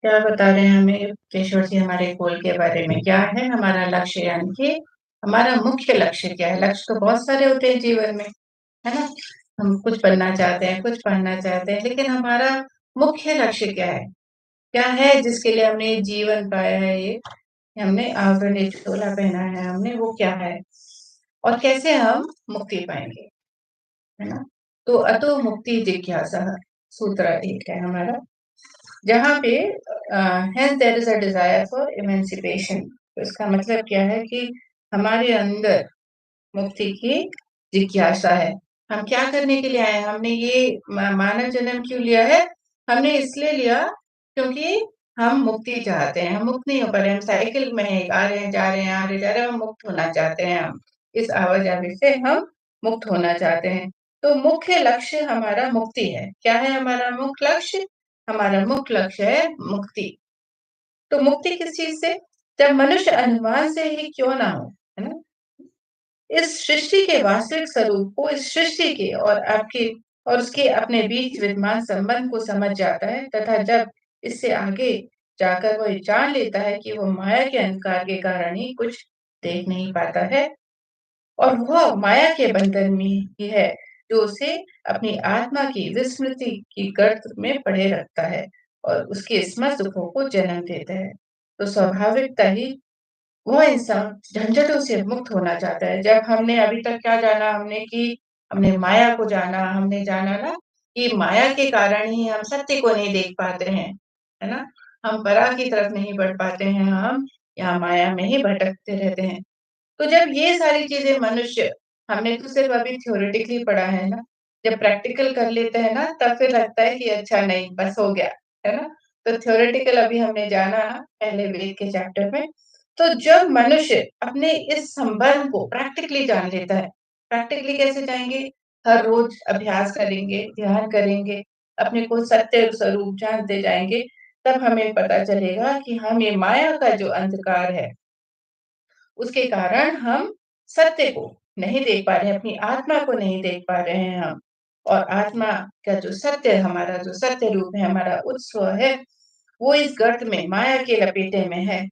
क्या बता रहे हैं हमें केशव जी हमारे गोल के बारे में? क्या है हमारा लक्ष्य यानी कि हमारा मुख्य लक्ष्य क्या है? लक्ष्य तो बहुत सारे होते हैं जीवन में, है ना? हम कुछ बनना चाहते हैं, कुछ पढ़ना चाहते हैं, लेकिन हमारा मुख्य लक्ष्य क्या है? क्या है जिसके लिए हमने जीवन पाया है ये? हमने आवरण चोला पहना है हमने, वो क्या है? और कैसे हम मुक्ति पाएँगे, है ना? तो अतो मुक्ति जिज्ञासा सूत्र एक है हमारा। जहाँ पे hence there is a desire for emancipation. तो इसका मतलब क्या है कि हमारे अंदर मुक्ति की जिज्ञासा है। हम क्या करने के लिए आए हैं? हमने ये मानव जन्म क्यों लिया है? हमने इसलिए लिया क्योंकि हम मुक्ति चाहते हैं। हम मुक्त नहीं हो पा रहे हैं, हम साइकिल में हैं, आ रहे हैं, जा रहे हैं, आ रहे हैं, जा रहे हैं, हम मुक्त होना चाहते हैं हम। इस आवाजाही से हम मुक्त होना चाहते हैं। तो मुख्य लक्ष्य हमारा मुक्ति है। क्या है हमारा मुख्य लक्ष्य? हमारा मुख्य लक्ष्य है मुक्ति। तो मुक्ति किस चीज़ से? जब मनुष्य अनुमान से ही क्यों ना हो, है ना? इस सृष्टि के वास्तविक स्वरूप को इस सृष्टि के और आपके और उसके अपने बीच विद्यमान संबंध को समझ जाता है तथा जब इससे आगे जाकर वह जान लेता है कि वह माया के अंधकार के कारण ही कुछ देख नहीं पाता है और वह माया के बंधन में ही है जो उसे अपनी आत्मा की विस्मृति की गर्त में पड़े रखता है और उसके समस्त दुखों को जन्म देता है। तो स्वाभाविकता ही वो इंसान झंझटों से मुक्त होना चाहता है। जब हमने अभी तक क्या जाना हमने कि हमने माया को जाना, हमने जाना ना कि माया के कारण ही हम सत्य को नहीं देख पाते हैं, है ना? हम पराग की तरफ नहीं बढ़ पाते हैं, हम यहाँ माया में ही भटकते रहते हैं। तो जब ये सारी चीज़ें मनुष्य हमने तो सिर्फ़ अभी थ्योरेटिकली पढ़ा है ना, जब प्रैक्टिकल कर लेते हैं ना तब फिर लगता है कि अच्छा नहीं बस हो गया, है ना? तो थ्योरेटिकल अभी हमने जाना ना पहले वेद के चैप्टर में, तो जब मनुष्य अपने इस संबंध को प्रैक्टिकली जान लेता है, प्रैक्टिकली कैसे जाएँगे? हर रोज़ अभ्यास करेंगे, ध्यान करेंगे, अपने को सत्य स्वरूप जानते जाएँगे, तब हमें पता चलेगा कि हम ये माया का जो अंधकार है उसके कारण हम सत्य को नहीं देख पा रहे हैं, अपनी आत्मा को नहीं देख पा रहे हैं हम। और आत्मा का जो सत्य है, हमारा जो सत्य रूप है, हमारा उत्स्व है, वो इस गर्त में, माया के लपेटे में है।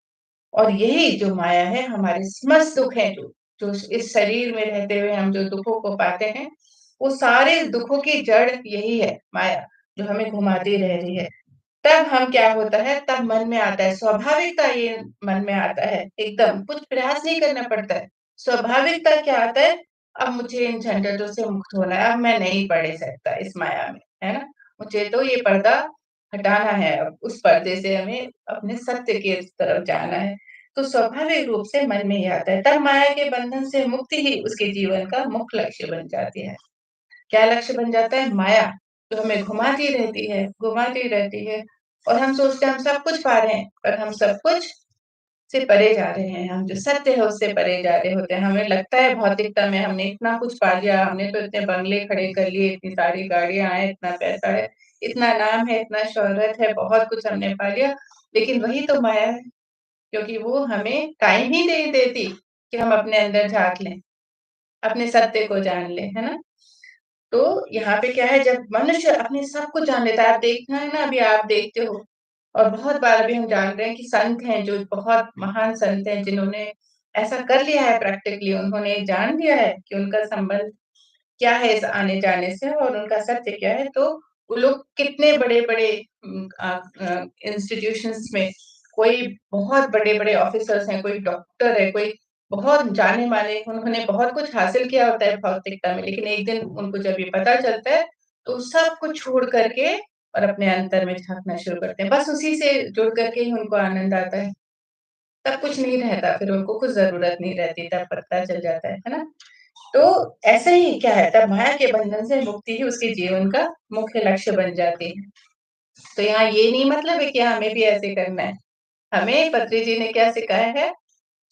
और यही जो माया है, हमारे समस्त दुःख हैं जो इस शरीर में रहते हुए हम जो दुःखों को पाते हैं, वो सारे दुःखों की जड़ यही है, माया, जो हमें घुमाती रह रही है। तब हम क्या होता है, तब मन में आता है, स्वाभाविकता ये मन में आता है, एकदम कुछ प्रयास नहीं करना पड़ता है। स्वाभाविकता क्या आता है, अब मुझे इन झंझटों से मुक्त होना है, अब मैं नहीं पड़ सकता इस माया में, है ना? मुझे तो ये पर्दा हटाना है अब, उस पर्दे से हमें अपने सत्य की तरफ जाना है। तो स्वाभाविक रूप से मन में ही आता है, तब माया के बंधन से मुक्ति ही उसके जीवन का मुख्य लक्ष्य बन जाती है। क्या लक्ष्य बन जाता है? माया, जो हमें घुमाती रहती है और हम सोचते हैं हम सब कुछ पा रहे हैं, पर हम सब कुछ से परे जा रहे हैं। हम जो सत्य है उससे परे जा रहे होते हैं। हमें लगता है भौतिकता में हमने इतना कुछ पा लिया, हमने तो इतने बंगले खड़े कर लिए, इतनी सारी गाड़ियाँ हैं, इतना पैसा है, इतना नाम है, इतना शोहरत है, बहुत कुछ हमने पा लिया। लेकिन वही तो माया है, क्योंकि वो हमें टाइम ही नहीं देती कि हम अपने अंदर झाँक लें, अपने सत्य को जान लें, है ना? तो यहाँ पे क्या है जब मनुष्य अपने सब कुछ जान लेता है, आप देखना है ना अभी आप देखते हो और बहुत बार अभी हम जान रहे हैं कि संत हैं जो बहुत महान संत हैं जिन्होंने ऐसा कर लिया है प्रैक्टिकली उन्होंने जान लिया है कि उनका संबंध क्या है इस आने-जाने से और उनका सत्य क्या है, तो वो लोग कितने बड़े-बड़े इंस्टीट्यूशंस में कोई बहुत बड़े-बड़े ऑफिसर्स हैं, कोई डॉक्टर है, कोई बहुत जाने-माने उन्होंने बहुत कुछ हासिल किया होता है भौतिकता में, लेकिन एक दिन उनको जब ये पता चलता है, तो सब कुछ छोड़ कर के और अपने अंतर में झाँकना शुरू करते हैं। बस उसी से जुड़ कर के ही उनको आनंद आता है। तब कुछ नहीं रहता, फिर उनको कुछ ज़रूरत नहीं रहती, तब पता चल जाता है ना? तो ऐसे ही क्या है तब माया के बंधन से मुक्ति ही उसके जीवन का मुख्य लक्ष्य बन जाती है। तो यहाँ ये नहीं मतलब है कि हमें भी ऐसे करना है। हमें पत्री जी ने क्या सिखाया है?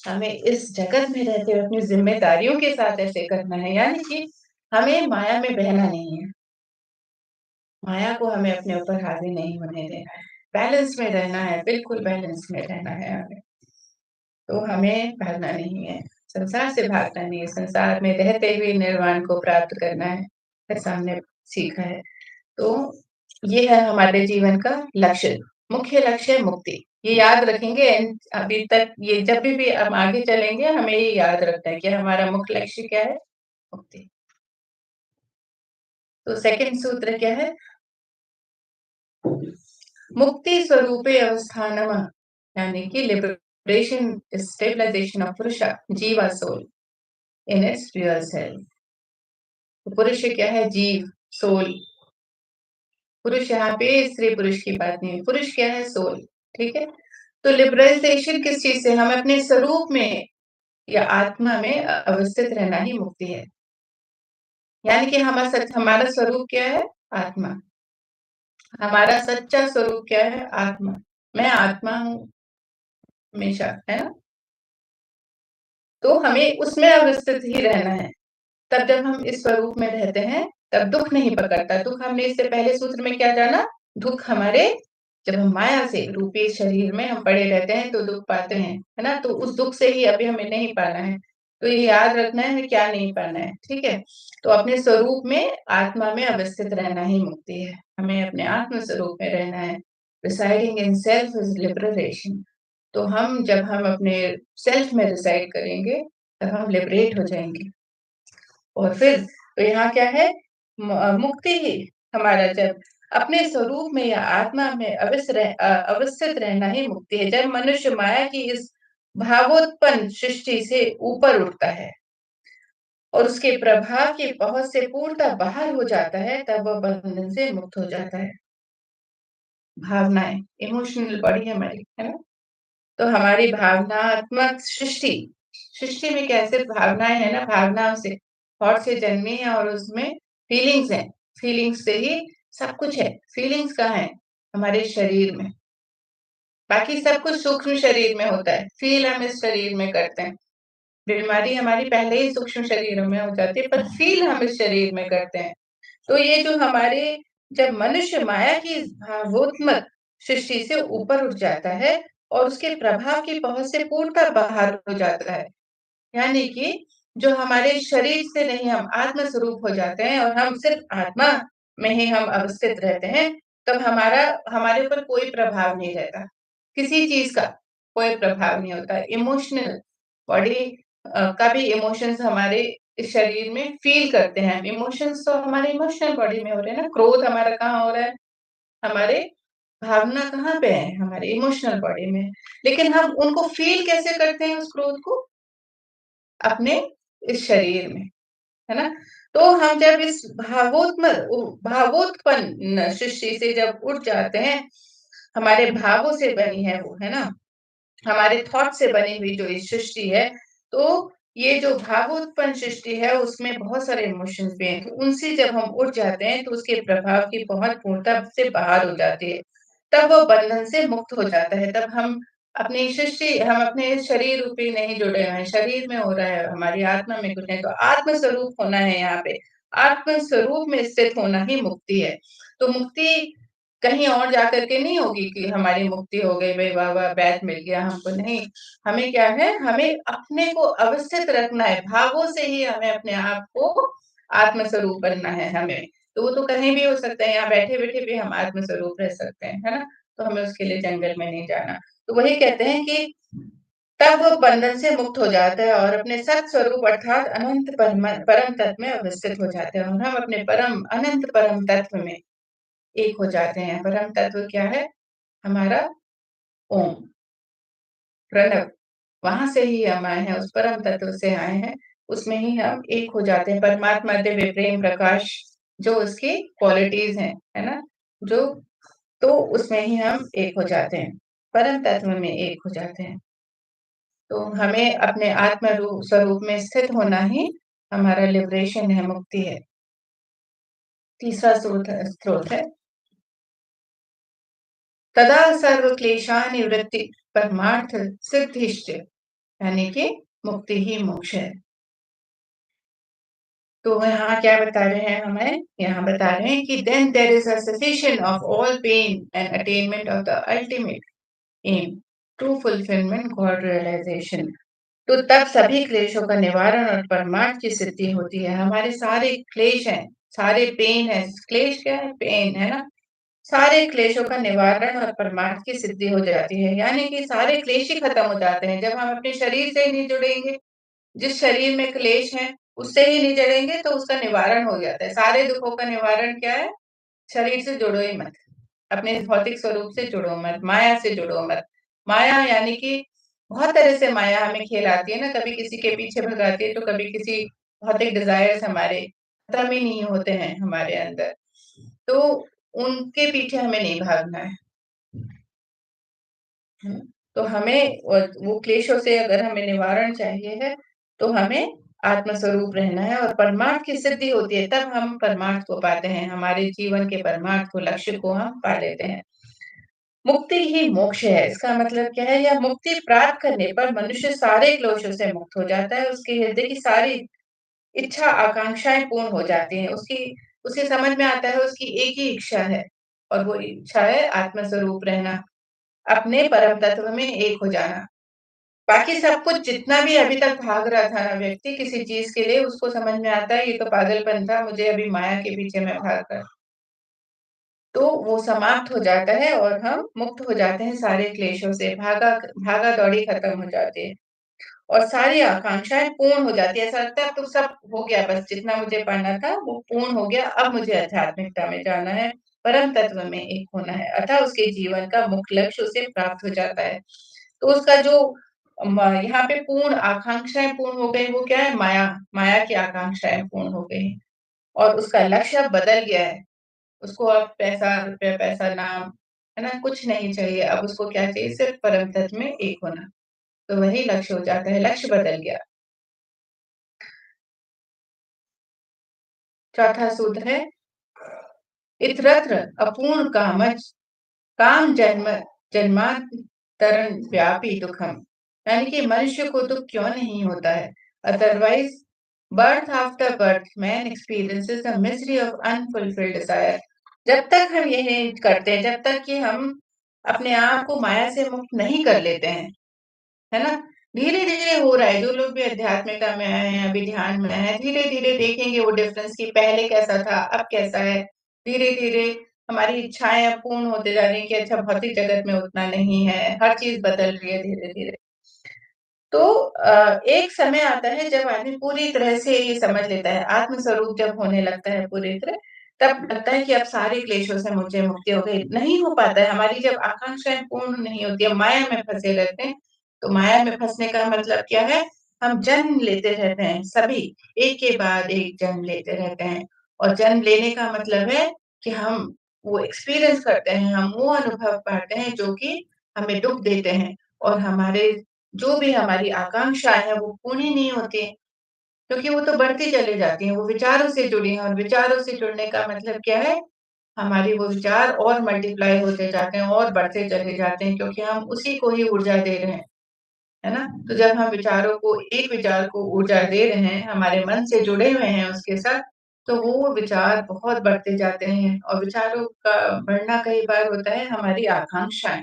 हमें इस जगत में रहते हुए अपनी ज़िम्मेदारियों के साथ ऐसे करना है, यानी कि हमें माया में बहना नहीं है। माया को हमें अपने ऊपर हावी नहीं होने देना है। बैलेंस में रहना है, बिल्कुल बैलेंस में रहना है हमें। तो हमें भागना नहीं है, संसार से भागना नहीं है, संसार में रहते हुए निर्वाण को प्राप्त करना है, ऐसा हमने सीखा है। तो ये है हमारे जीवन का लक्ष्य। मुख्य लक्ष्य है मुक्ति। ये याद रखेंगे अभी तक ये जब भी हम आगे चलेंगे हमें ये याद रखना है कि हमारा मुख्य लक्ष्य क्या है? मुक्ति। तो सेकंड सूत्र क्या है? मुक्ति स्वरूपे अवस्थानम यानी कि liberation stabilization of purusha jiva soul in its real self. तो पुरुष क्या है? जीव, सोल। पुरुष यहाँ पे स्त्री पुरुष की बात नहीं है, पुरुष क्या है? सोल। ठीक है। तो लिबरलाइजेशन किस चीज से? हम अपने स्वरूप में या आत्मा में अवस्थित रहना ही मुक्ति है। यानी कि हमारा स्वरूप क्या है? आत्मा। हमारा सच्चा स्वरूप क्या है? आत्मा। मैं आत्मा हूँ हमेशा, है ना? तो हमें उसमें अवस्थित ही रहना है। तब जब हम इस स्वरूप में रहते हैं तब दुख नहीं पकड़ता। दुख हमने इससे पहले सूत्र में क्या जाना? दुख हमारे जब हम माया से रूपी शरीर में हम पड़े रहते हैं तो दुख पाते हैं, है ना? तो उस दुख से ही अभी हमें नहीं पाना है। तो ये याद रखना है हमें क्या नहीं पाना है, ठीक है? तो अपने स्वरूप में आत्मा में अवस्थित रहना ही मुक्ति है। हमें अपने आत्म स्वरूप में रहना है। Residing in self is liberation. तो जब हम अपने सेल्फ में रिसाइड करेंगे तब हम लिबरेट हो जाएंगे। और फिर तो यहाँ क्या है? मुक्ति ही हमारा जब अपने स्वरूप में या आत्मा में अवस्थित रहना ही मुक्ति है। जब मनुष्य माया की इस भावोत्पन्न सृष्टि से ऊपर उठता है और उसके प्रभाव की पहुंच से पूर्णतः बाहर हो जाता है तब वह बंधन से मुक्त हो जाता है। भावनाएं, इमोशनल बॉडी हमारी, है ना? तो हमारी भावनात्मक सृष्टि सृष्टि में कैसे भावनाएं है ना? भावनाओं से थॉट से जन्मी है और उसमें फीलिंग्स हैं। फीलिंग्स से ही सब कुछ है। फीलिंग्स कहाँ है? हमारे शरीर में। बाकी सब कुछ सूक्ष्म शरीर में होता है। फील हम इस शरीर में करते हैं। बीमारी हमारी पहले ही सूक्ष्म शरीरों में हो जाती है पर फील हम इस शरीर में करते हैं। तो ये जो हमारे जब मनुष्य माया की भावोत्मक सृष्टि से ऊपर उठ जाता है और उसके प्रभाव की पहुंच से पूर्णतः बाहर हो जाता है, यानी कि जो हमारे शरीर से नहीं हम आत्म स्वरूप हो जाते हैं और हम सिर्फ आत्मा में ही हम अवस्थित रहते हैं, तब हमारा हमारे ऊपर कोई प्रभाव नहीं रहता। किसी चीज का कोई प्रभाव नहीं होता। इमोशनल बॉडी का भी इमोशंस हमारे इस शरीर में फील करते हैं। इमोशंस तो हमारे इमोशनल बॉडी में हो रहे हैं ना। क्रोध हमारा कहाँ हो रहा है? हमारे भावना कहाँ पे है? हमारे इमोशनल बॉडी में। लेकिन हम उनको फील कैसे करते हैं उस क्रोध को? अपने इस शरीर में, है ना? तो हम जब इस भावोत्पन्न सृष्टि से जब उठ जाते हैं, हमारे भावों से बनी है वो, है ना? हमारे थॉट से बनी हुई जो ये सृष्टि है, तो ये जो भावोत्पन्न सृष्टि है उसमें बहुत सारे इमोशंस भी हैं। तो उनसे जब हम उठ जाते हैं तो उसके प्रभाव की पहुंच पूर्णता से बाहर हो जाती है। तब वो बंधन से मुक्त हो जाता है। तब हम अपने शरीर रूपी नहीं जुड़े हुए हैं। शरीर में हो रहा है, हमारी आत्मा में कुछ नहीं। तो आत्म स्वरूप होना है यहाँ पे। आत्म स्वरूप में स्थित होना ही मुक्ति है। तो मुक्ति कहीं और जाकर के नहीं होगी कि हमारी मुक्ति हो गई, भई वाह-वाह बैच मिल गया हमको, नहीं। हमें क्या है? हमें अपने को अवस्थित रखना है। भावों से ही हमें अपने आप को आत्म स्वरूप बनना है हमें। तो वो तो कहीं भी हो सकता है, यहाँ बैठे-बैठे भी हम आत्म स्वरूप रह सकते हैं, है ना? तो हमें उसके लिए जंगल में नहीं जाना। तो वही कहते हैं कि तब वो बंधन से मुक्त हो जाता है और अपने सत स्वरूप अर्थात अनंत परम तत्व में अवस्थित हो जाते हैं और हम अपने अनंत परम तत्व में एक हो जाते हैं। परम तत्व क्या है? हमारा ओम, प्रणव। वहाँ से ही हम आए हैं, उस परम तत्व से आए हैं। उसमें ही हम एक हो जाते हैं। परमात्मा दिव्य प्रेम प्रकाश जो उसकी क्वालिटीज़ हैं, है ना? जो तो उसमें ही हम एक हो जाते हैं। परम तत्व में एक हो जाते हैं। तो हमें अपने स्वरूप में स्थित होना ही हमारा लिबरेशन है, मुक्ति है। तीसरा स्रोत है तदा सर्व क्लेशानिवृत्ति परमार्थ सिद्धिश्च यानी कि मुक्ति ही मोक्ष है। तो यहाँ क्या बता रहे हैं हमें? यहाँ बता रहे हैं कि then there is a cessation of all pain and attainment of the ultimate aim, true fulfillment, God realization। तो तब सभी क्लेशों का निवारण और परमार्थ की सिद्धि होती है। हमारे सारे क्लेश हैं, सारे पेन है। क्लेश क्या है? पेन, है ना? सारे क्लेशों का निवारण और परमार्थ की सिद्धि हो जाती है। यानी कि सारे क्लेश ही खत्म हो जाते हैं, जब हम अपने शरीर से नहीं जुड़ेंगे, जिस शरीर में क्लेश है, उससे ही नहीं जुड़ेंगे तो उसका निवारण हो जाता है। सारे दुखों का निवारण क्या है? शरीर से जुड़ो ही मत। अपने भौतिक स्वरूप से जुड़ो मत, माया से जुड़ो मत। माया यानी कि बहुत तरह से माया हमें खेलाती है ना, कभी किसी के पीछे भगाती है, तो कभी किसी भौतिक डिज़ायर्स हमारे खत्म ही नहीं होते हैं हमारे अंदर। तो उनके पीछे हमें नहीं भागना है। हुँ। तो हमें वो क्लेशों से अगर हमें निवारण चाहिए है, तो हमें आत्म स्वरूप रहना है और परमार्थ की सिद्धि होती है, तब हम परमार्थ को पाते हैं, हमारे जीवन के परमार्थ को, लक्ष्य को हम पा लेते हैं। मुक्ति ही मोक्ष है, इसका मतलब क्या है? यह मुक्ति प्राप्त करने पर मनुष्य सारे क्लेशों से मुक्त हो जाता है, उसके हृदय की सारी इच्छा, आकांक्षाएँ पूर्ण हो जाती हैं, उसे समझ में आता है उसकी एक ही इच्छा है और वो इच्छा है आत्म स्वरूप रहना, अपने परम तत्व में एक हो जाना। बाकी सब कुछ जितना भी अभी तक भाग रहा था ना व्यक्ति किसी चीज़ के लिए, उसको समझ में आता है ये तो पागलपन था, मुझे अभी माया के पीछे मैं भाग रहा। तो वो समाप्त हो जाता है और हम मुक्त हो जाते हैं सारे क्लेशों से, भागा-दौड़ी खत्म हो जाती है और सारी आकांक्षाएँ पूर्ण हो जाती है। ऐसा लगता है अब तो सब हो गया बस जितना मुझे पाना था वो पूर्ण हो गया, अब मुझे आध्यात्मिकता में जाना है, परम तत्व में एक होना है, अतः उसके जीवन का मुख्य लक्ष्य उसे प्राप्त हो जाता है। तो उसका जो यहाँ पे पूर्ण आकांक्षाएँ पूर्ण हो गई, वो क्या है? माया, माया की आकांक्षाएँ पूर्ण हो गई और उसका लक्ष्य अब बदल गया है। उसको अब पैसा, रुपया, पैसा, नाम, है ना? कुछ नहीं चाहिए, अब उसको क्या चाहिए? सिर्फ़ परम तत्व में एक होना। तो वही लक्ष्य हो जाता है, लक्ष्य बदल गया। चौथा सूत्र है इतरत्र अपूर्ण कामच काम जन्म जन्मांतरण व्यापी दुखम। यानी कि मनुष्य को दुख क्यों नहीं होता है? Otherwise birth after birth man experiences the misery of unfulfilled Dzire. जब तक हम ये नहीं करते, जब तक कि हम अपने आप को माया से मुक्त नहीं कर लेते हैं, है ना? धीरे-धीरे हो रहा है, जो लोग भी अध्यात्मिकता में आए हैं, अभी ध्यान में आए हैं, धीरे-धीरे देखेंगे वो डिफरेंस कि पहले कैसा था, अब कैसा है। धीरे-धीरे हमारी इच्छाएँ अब पूर्ण होते जा रही हैं कि अच्छा भौतिक जगत में उतना नहीं है, हर चीज़ बदल रही है धीरे-धीरे। तो एक समय आता है जब आदमी पूरी तरह से ये समझ लेता है, आत्म स्वरूप जब होने लगता है पूरी तरह, तब लगता है कि अब सारे क्लेशों से मुझे मुक्ति हो गई। नहीं हो पाता है, हमारी जब आकांक्षाएँ पूर्ण नहीं होती है, माया में फँसे रहते हैं, तो माया में फँसने का मतलब क्या है? हम जन्म लेते रहते हैं, सभी एक के बाद एक जन्म लेते रहते हैं और जन्म लेने का मतलब है कि हम वो एक्सपीरियंस करते हैं, हम वो अनुभव पाते हैं जो कि हमें दुःख देते हैं और हमारे जो भी हमारी आकांक्षाएँ हैं, वो पूरी नहीं होती हैं, क्योंकि वो तो बढ़ती चली जाती हैं, वो विचारों से जुड़ी हैं और विचारों से जुड़ने का मतलब क्या है? हमारी वो विचार और मल्टीप्लाई होते जाते हैं और बढ़ते चले जाते हैं क्योंकि हम उसी को ही ऊर्जा दे रहे हैं, है ना? तो जब हम विचारों को एक विचार को ऊर्जा दे रहे हैं, हमारे मन से जुड़े हुए हैं उसके साथ, तो वो विचार बहुत बढ़ते जाते हैं और विचारों का बढ़ना कई बार होता है हमारी आकांक्षाएँ।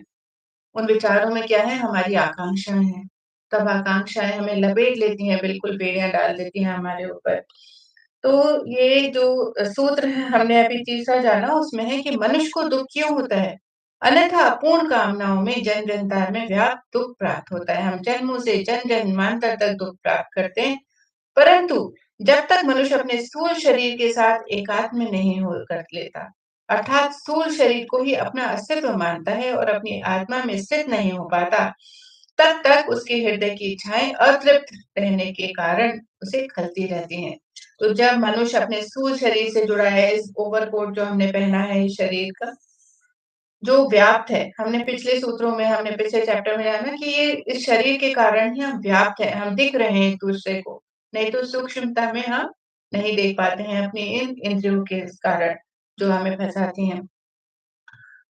उन विचारों में क्या है हमारी आकांक्षाएँ हैं। तब आकांक्षाएँ हमें लपेट लेती हैं, बिल्कुल बेड़ियाँ डाल देती हैं हमारे ऊपर। तो ये जो सूत्र है हमने अभी तीसरा जाना उसमें है कि मनुष्य को दुःख क्यों होता है? अन्यथा अपूर्ण कामनाओं में जन्म-जन्मांतर में व्याप्त दुःख प्राप्त होता है। हम जन्मों से जन्म-जन्मांतर तक दुःख प्राप्त करते हैं, परंतु जब तक मनुष्य अपने स्थूल शरीर के साथ एकात्म नहीं हो कर लेता, अर्थात स्थूल शरीर को ही अपना अस्तित्व मानता है और अपनी आत्मा में स्थित नहीं हो पाता, तब तक उसके हृदय की इच्छाएँ अतृप्त रहने के कारण उसे खलती रहती हैं। तो जब मनुष्य अपने स्थूल शरीर से जुड़ा है, इस ओवरकोट जो हमने पहना है इस शरीर का, जो व्याप्त है, हमने पिछले चैप्टर में जाना कि ये इस शरीर के कारण ही हम व्याप्त हैं, हम दिख रहे हैं एक-दूसरे को, नहीं तो सूक्ष्मता में हम नहीं देख पाते हैं अपनी इन इंद्रियों के कारण, जो हमें फँसाती हैं।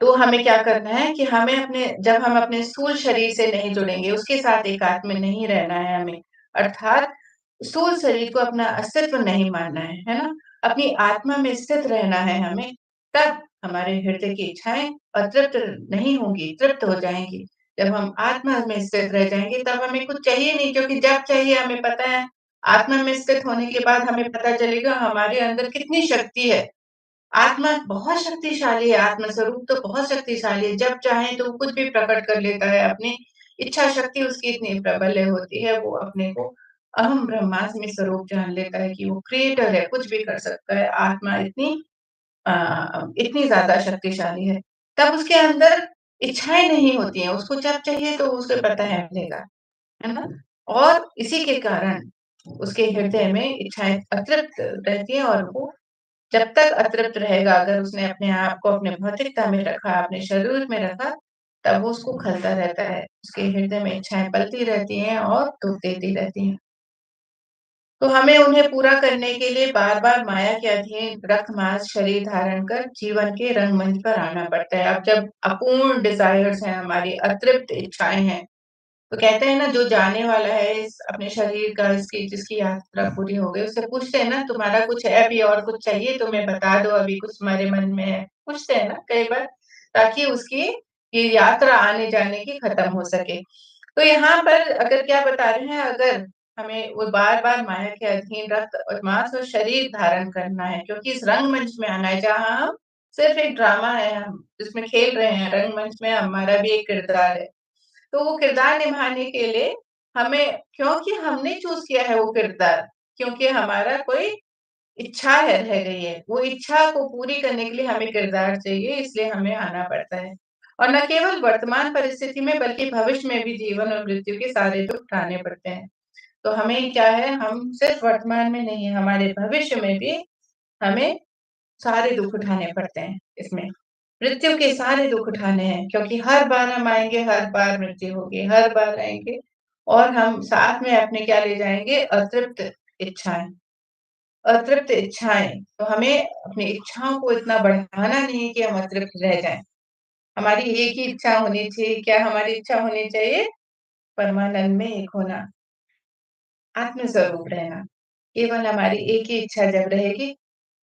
तो हमें क्या करना है कि हमें अपने जब हम अपने स्थूल शरीर से नहीं जुड़ेंगे, उसके साथ एकात्म में नहीं रहना है हमें, अर्थात स्थूल शरीर को अपना अस्तित्व नहीं मानना है ना? अपनी आत्मा में स्थित रहना है हमें, तब हमारे हृदय की इच्छाएँ अतृप्त नहीं होंगी, तृप्त हो जाएँगी। जब हम आत्मा में स्थित रह जाएँगे, तब हमें कुछ चाहिए नहीं क्योंकि जब चाहिए हमें पता है, आत्मा में स्थित होने के बाद हमें पता चलेगा हमारे अंदर कितनी शक्ति है। आत्मा बहुत शक्तिशाली है, आत्म स्वरूप तो बहुत शक्तिशाली है, जब चाहे तो वो कुछ भी प्रकट कर लेता है, अपनी इच्छा शक्ति उसकी इतनी प्रबल होती है, वो अपने को अहम ब्रह्मास्मि स्वरूप जान लेता है कि वो क्रिएटर है, कुछ भी कर सकता है, आत्मा इतनी ज़्यादा शक्तिशाली है। तब उसके अंदर इच्छाएँ नहीं होती हैं, उसको जब चाहिए तो उसे पता है मिलेगा, है ना? और इसी के कारण उसके हृदय में इच्छाएँ अतृप्त रहती हैं और वो जब तक अतृप्त रहेगा, अगर उसने अपने आप को अपने भौतिकता में रखा, अपने शरीर में रखा, तब वो उसको खलता रहता है। उसके हृदय में इच्छाएँ पलती रहती हैं और दुःख देती रहती हैं। तो हमें उन्हें पूरा करने के लिए बार-बार माया के अधीन रक्त-मांस शरीर धारण कर जीवन के रंगमंच पर आना पड़ता है। अब जब अपूर्ण डिज़ायर्स हैं हमारी, अतृप्त इच्छाएँ हैं, तो कहते हैं ना जो जाने वाला है इस अपने शरीर का इसकी जिसकी यात्रा पूरी हो गई, उससे पूछते हैं ना तुम्हारा कुछ है अभी और कुछ चाहिए तुम्हें बता दो अभी कुछ तुम्हारे मन में है? पूछते हैं ना कई बार ताकि उसकी ये यात्रा आने-जाने की खत्म हो सके। तो यहाँ पर अगर क्या बता रहे हैं अगर हमें वो बार-बार माया के अधीन रक्त और मांस और शरीर धारण करना है क्योंकि इस रंगमंच में आना है जहाँ हम सिर्फ़ एक ड्रामा है हम जिसमें खेल रहे हैं, रंगमंच में हमारा भी एक किरदार है। तो वो किरदार निभाने के लिए हमें क्योंकि हमने चूज़ किया है वो किरदार, क्योंकि हमारा कोई इच्छा है रह गई है, वो इच्छा को पूरी करने के लिए हमें किरदार चाहिए इसलिए हमें आना पड़ता है। और न केवल वर्तमान परिस्थिति में बल्कि भविष्य में भी जीवन और मृत्यु के सारे दुःख उठाने पड़ते हैं। तो हमें क्या है हम सिर्फ़ वर्तमान में नहीं, हमारे भविष्य में भी हमें सारे दुःख उठाने पड़ते हैं इसमें। मृत्यु के सारे दुःख उठाने हैं क्योंकि हर बार हम आएँगे, हर बार मृत्यु होगी, हर बार आएँगे और हम साथ में अपने क्या ले जाएँगे अतृप्त इच्छाएँ। अतृप्त इच्छाएँ, तो हमें अपनी इच्छाओं को इतना बढ़ाना नहीं है कि हम अतृप्त रह जाएँ। हमारी एक ही इच्छा होनी चाहिए, क्या हमारी इच्छा होनी चाहिए? परमानंद में एक होना, आत्म स्वरूप रहना। केवल हमारी एक ही इच्छा जब रहेगी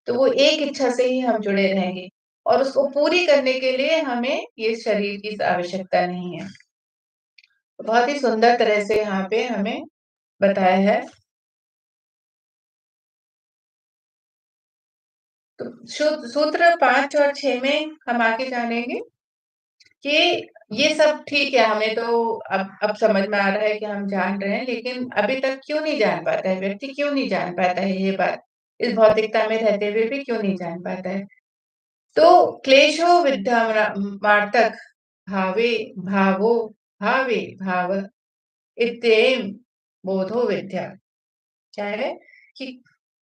तो वो एक इच्छा से ही हम जुड़े रहेंगे और उसको पूरी करने के लिए हमें ये शरीर की आवश्यकता नहीं है। बहुत ही सुंदर तरह से यहाँ पे हमें बताया है। तो सूत्र 5 और 6 में हम आगे जानेंगे कि ये सब ठीक है, हमें तो अब समझ में आ रहा है कि हम जान रहे हैं, लेकिन अभी तक क्यों नहीं जान पाता है व्यक्ति क्यों नहीं जान पाता है ये बात? इस भौतिकता में रहते हुए भी क्यों नहीं जान पाता है? तो क्लेशो विद्यामार्तक भावे भावो भावे भाव इत्येम बोधो विद्या। क्या है कि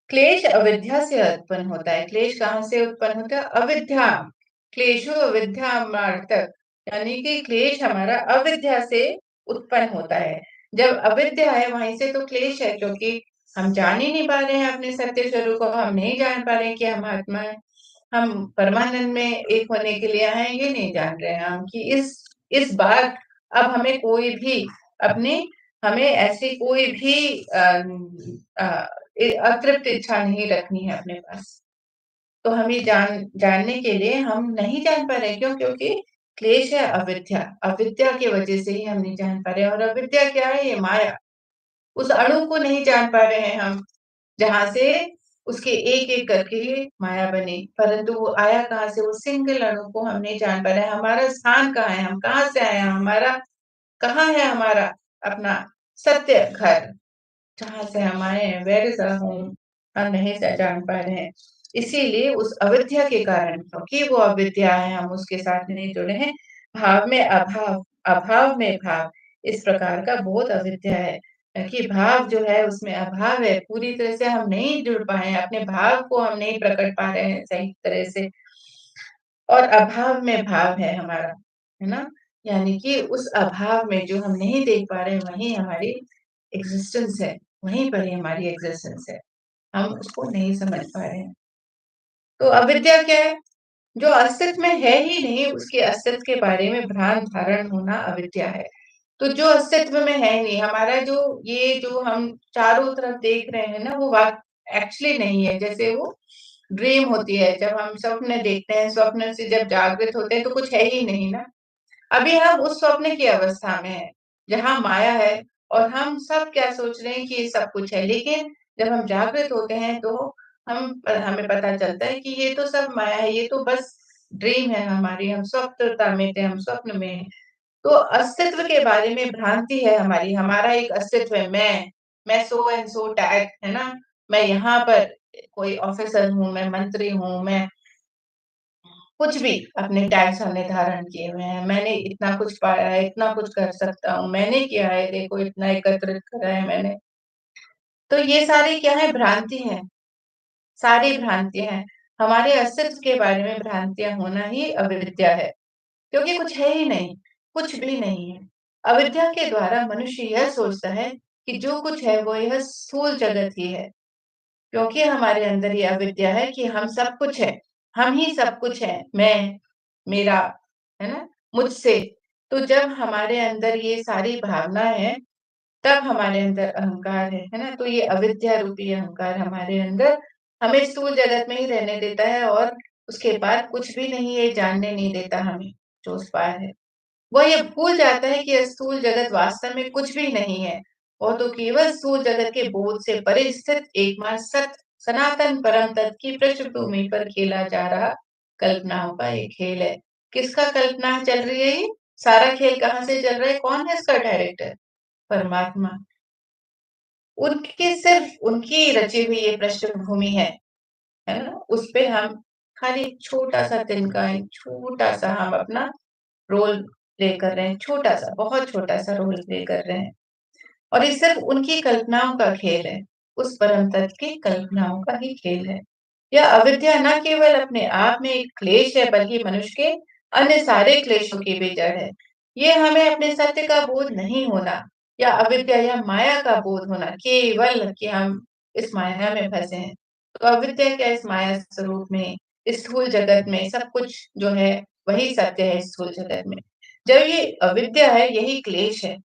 क्लेश अविद्या से उत्पन्न होता है। क्लेश कहाँ से उत्पन्न होता है? अविद्या। क्लेशो अविद्यामार्तक यानी कि क्लेश हमारा अविद्या से उत्पन्न होता है। जब अविद्या है वहीं से तो क्लेश है क्योंकि हम जान ही नहीं पा रहे हैं अपने सत्य स्वरूप को, हम नहीं जान पा रहे हैं कि हम आत्मा हैं। हम परमानंद में एक होने के लिए आए हैं, ये नहीं जान रहे हैं हम कि इस बार अब हमें कोई भी अपनी हमें ऐसी कोई भी अतृप्त इच्छा नहीं रखनी है अपने पास। तो हमें जानने के लिए हम नहीं जान पा रहे क्यों? क्योंकि क्लेश है अविद्या। अविद्या की वजह से ही हम नहीं जान पा रहे और अविद्या क्या है? ये माया। उस अणु को नहीं जान पा रहे हैं हम। जहाँ से उसके एक-एक करके माया बनी, परंतु वो आया कहाँ से? वो सिंगल अणु को हम नहीं जान पा रहे हैं, हमारा स्थान कहाँ है? हम कहाँ से आए हैं? हमारा कहाँ है हमारा अपना सत्य घर? जहाँ से हम आए हैं, वेयर इज़ आवर होम? हम नहीं जान पा रहे हैं। इसीलिए उस अविद्या के कारण क्योंकि वो अविद्या है, हम उसके साथ नहीं जुड़े हैं, भाव में अभाव, अभाव में भाव, इस प्रकार का बोध अविद्या है। कि भाव जो है उसमें अभाव है, पूरी तरह से हम नहीं जुड़ पाए हैं, अपने भाव को हम नहीं प्रकट पा रहे हैं सही तरह से और अभाव में भाव है हमारा, है ना? यानी कि उस अभाव में जो हम नहीं देख पा रहे हैं, वहीं हमारी एक्जिस्टेंस है, वहीं पर ही हमारी एक्जिस्टेंस है। हम उसको नहीं समझ पा रहे हैं। तो अविद्या क्या है? जो अस्तित्व में है ही नहीं, उसके अस्तित्व के बारे में भ्रांत धारण होना अविद्या है। तो जो अस्तित्व में है ही नहीं, हमारा जो हम चारों तरफ देख रहे हैं ना, वो एक्चुअली नहीं है। जैसे वो ड्रीम होती है, जब हम स्वप्न देखते हैं, स्वप्न से जब जागृत होते हैं, तो कुछ है ही नहीं ना। अभी हम उस स्वप्न की अवस्था में हैं, जहाँ माया है और हम सब क्या सोच रहे हैं कि ये सब कुछ है। लेकिन जब हम जागृत होते हैं, तो हमें पता चलता है कि ये तो सब माया है, ये तो बस ड्रीम है हमारी, हम स्वप्नता में थे, हम स्वप्न में हैं। तो अस्तित्व के बारे में भ्रांति है हमारी, हमारा एक अस्तित्व है, मैं सो एंड सो टैग, है ना? मैं यहाँ पर कोई ऑफ़िसर हूँ, मैं मंत्री हूँ, मैं कुछ भी अपने टैग्स हमने धारण किए हुए हैं। मैंने इतना कुछ पाया है, इतना कुछ कर सकता हूँ, मैंने किया है, देखो इतना एकत्रित करा है मैंने। तो ये सारी क्या है? भ्रांति है, सारी भ्रांतियाँ हैं। हमारे अस्तित्व के बारे में भ्रांतियाँ होना ही अविद्या है, क्योंकि कुछ है ही नहीं, कुछ भी नहीं है। अविद्या के द्वारा मनुष्य यह सोचता है कि जो कुछ है वो यह स्थूल जगत ही है, क्योंकि हमारे अंदर ये अविद्या है कि हम सब कुछ हैं, हम ही सब कुछ हैं, मैं, मेरा, है ना? मुझसे। तो जब हमारे अंदर ये सारी भावनाएँ हैं, तब हमारे अंदर अहंकार है ना? तो ये अविद्या रूपी अहंकार हमारे अंदर हमें स्थूल जगत में ही रहने देता है और उसके बाद कुछ भी नहीं, ये जानने नहीं देता हमें, जो उस पार है। वो ये भूल जाता है कि स्थूल जगत वास्तव में कुछ भी नहीं है। वो तो केवल स्थूल जगत के बोध से परे स्थित एकमात्र सत्य, सनातन परम तत्व की पृष्ठभूमि पर खेला जा रहा कल्पनाओं का एक खेल है। किसका कल्पना चल रही है ये? सारा खेल कहाँ से चल रहा है? कौन है इसका डायरेक्टर? परमात्मा। उनकी सिर्फ उनकी रची हुई ये पृष्ठभूमि है ना? उसपे हम खाली छोटा-सा तिनका, एक छोटा-सा हम अपना रोल प्ले कर रहे हैं, छोटा-सा, बहुत छोटा-सा रोल प्ले कर रहे हैं। और ये सिर्फ़ उनकी कल्पनाओं का खेल है, उस परम तत्व की कल्पनाओं का ही खेल है। यह अविद्या न केवल अपने आप में एक क्लेश है, बल्कि मनुष्य के अन्य सारे क्लेशों की भी जड़ है। ये हमें अपने सत्य का बोध नहीं होना या अविद्या या माया का बोध होना, केवल कि हम इस माया में फँसे हैं। तो अविद्या क्या इस माया स्वरूप में, इस स्थूल जगत में सब कुछ जो है, वही सत्य है इस स्थूल जगत में। जब ये अविद्या है, यही क्लेश है।